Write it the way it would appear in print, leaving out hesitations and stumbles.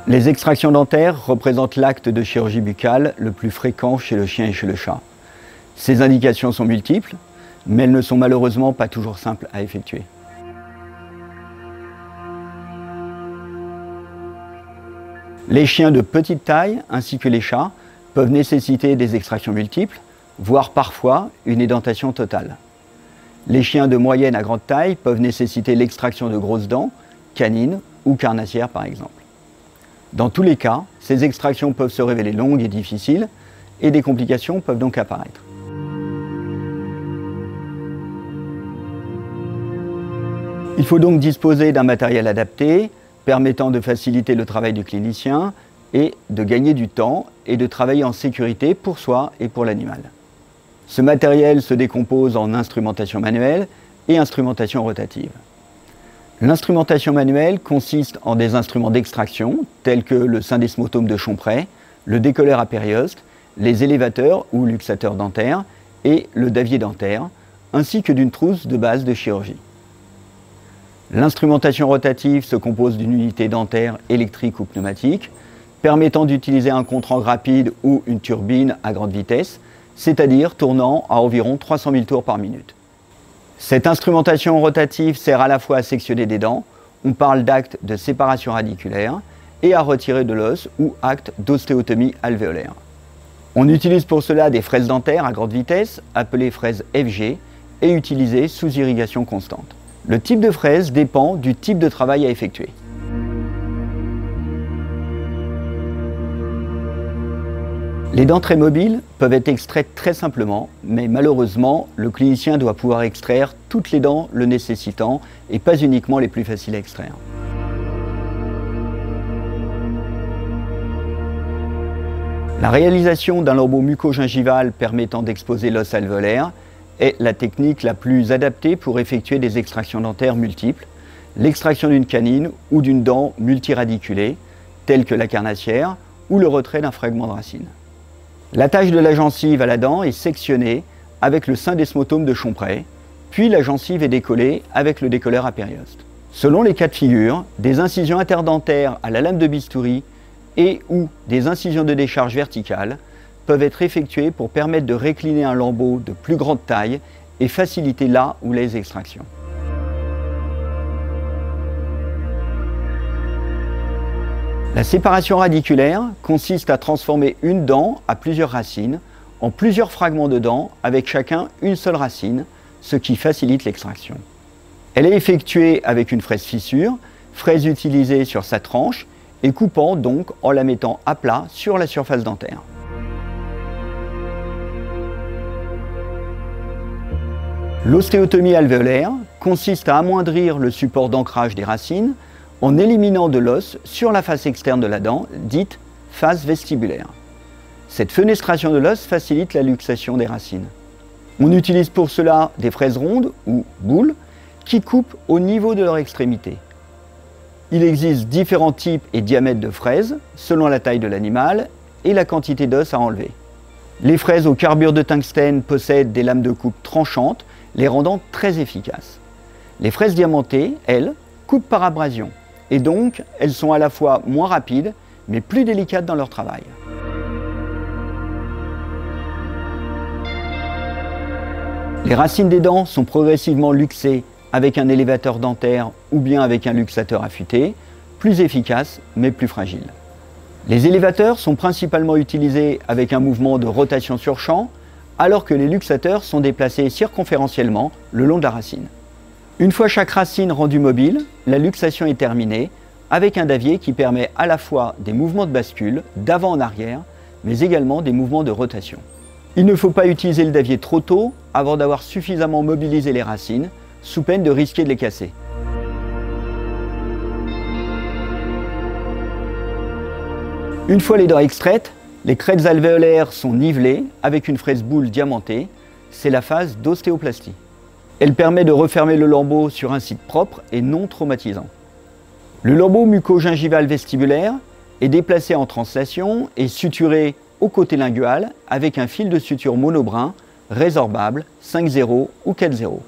Les extractions dentaires représentent l'acte de chirurgie buccale le plus fréquent chez le chien et chez le chat. Ces indications sont multiples, mais elles ne sont malheureusement pas toujours simples à effectuer. Les chiens de petite taille ainsi que les chats peuvent nécessiter des extractions multiples, voire parfois une édentation totale. Les chiens de moyenne à grande taille peuvent nécessiter l'extraction de grosses dents, canines ou carnassières par exemple. Dans tous les cas, ces extractions peuvent se révéler longues et difficiles et des complications peuvent donc apparaître. Il faut donc disposer d'un matériel adapté permettant de faciliter le travail du clinicien et de gagner du temps et de travailler en sécurité pour soi et pour l'animal. Ce matériel se décompose en instrumentation manuelle et instrumentation rotative. L'instrumentation manuelle consiste en des instruments d'extraction tels que le syndesmotome de Chompray, le décolleur à périoste, les élévateurs ou luxateurs dentaires et le davier dentaire, ainsi que d'une trousse de base de chirurgie. L'instrumentation rotative se compose d'une unité dentaire électrique ou pneumatique, permettant d'utiliser un contre-angle rapide ou une turbine à grande vitesse, c'est-à-dire tournant à environ 300 000 tours par minute. Cette instrumentation rotative sert à la fois à sectionner des dents, on parle d'acte de séparation radiculaire, et à retirer de l'os ou acte d'ostéotomie alvéolaire. On utilise pour cela des fraises dentaires à grande vitesse, appelées fraises FG, et utilisées sous irrigation constante. Le type de fraise dépend du type de travail à effectuer. Les dents très mobiles peuvent être extraites très simplement, mais malheureusement, le clinicien doit pouvoir extraire toutes les dents le nécessitant et pas uniquement les plus faciles à extraire. La réalisation d'un lambeau muco-gingival permettant d'exposer l'os alvéolaire est la technique la plus adaptée pour effectuer des extractions dentaires multiples, l'extraction d'une canine ou d'une dent multiradiculée, telle que la carnassière, ou le retrait d'un fragment de racine. L'attache de la gencive à la dent est sectionnée avec le syndesmotome de Chompray, puis la gencive est décollée avec le décolleur à périoste. Selon les cas de figure, des incisions interdentaires à la lame de bistouri et ou des incisions de décharge verticale peuvent être effectuées pour permettre de récliner un lambeau de plus grande taille et faciliter la ou les extractions. La séparation radiculaire consiste à transformer une dent à plusieurs racines en plusieurs fragments de dents avec chacun une seule racine, ce qui facilite l'extraction. Elle est effectuée avec une fraise fissure, fraise utilisée sur sa tranche et coupant donc en la mettant à plat sur la surface dentaire. L'ostéotomie alvéolaire consiste à amoindrir le support d'ancrage des racines en éliminant de l'os sur la face externe de la dent, dite face vestibulaire. Cette fenestration de l'os facilite la luxation des racines. On utilise pour cela des fraises rondes ou boules qui coupent au niveau de leur extrémité. Il existe différents types et diamètres de fraises selon la taille de l'animal et la quantité d'os à enlever. Les fraises au carbure de tungstène possèdent des lames de coupe tranchantes, les rendant très efficaces. Les fraises diamantées, elles, coupent par abrasion. Et donc, elles sont à la fois moins rapides, mais plus délicates dans leur travail. Les racines des dents sont progressivement luxées avec un élévateur dentaire ou bien avec un luxateur affûté, plus efficace mais plus fragile. Les élévateurs sont principalement utilisés avec un mouvement de rotation sur champ, alors que les luxateurs sont déplacés circonférentiellement le long de la racine. Une fois chaque racine rendue mobile, la luxation est terminée avec un davier qui permet à la fois des mouvements de bascule d'avant en arrière, mais également des mouvements de rotation. Il ne faut pas utiliser le davier trop tôt avant d'avoir suffisamment mobilisé les racines, sous peine de risquer de les casser. Une fois les dents extraites, les crêtes alvéolaires sont nivelées avec une fraise boule diamantée, c'est la phase d'ostéoplastie. Elle permet de refermer le lambeau sur un site propre et non traumatisant. Le lambeau muco-gingival vestibulaire est déplacé en translation et suturé au côté lingual avec un fil de suture monobrun résorbable 5-0 ou 4-0.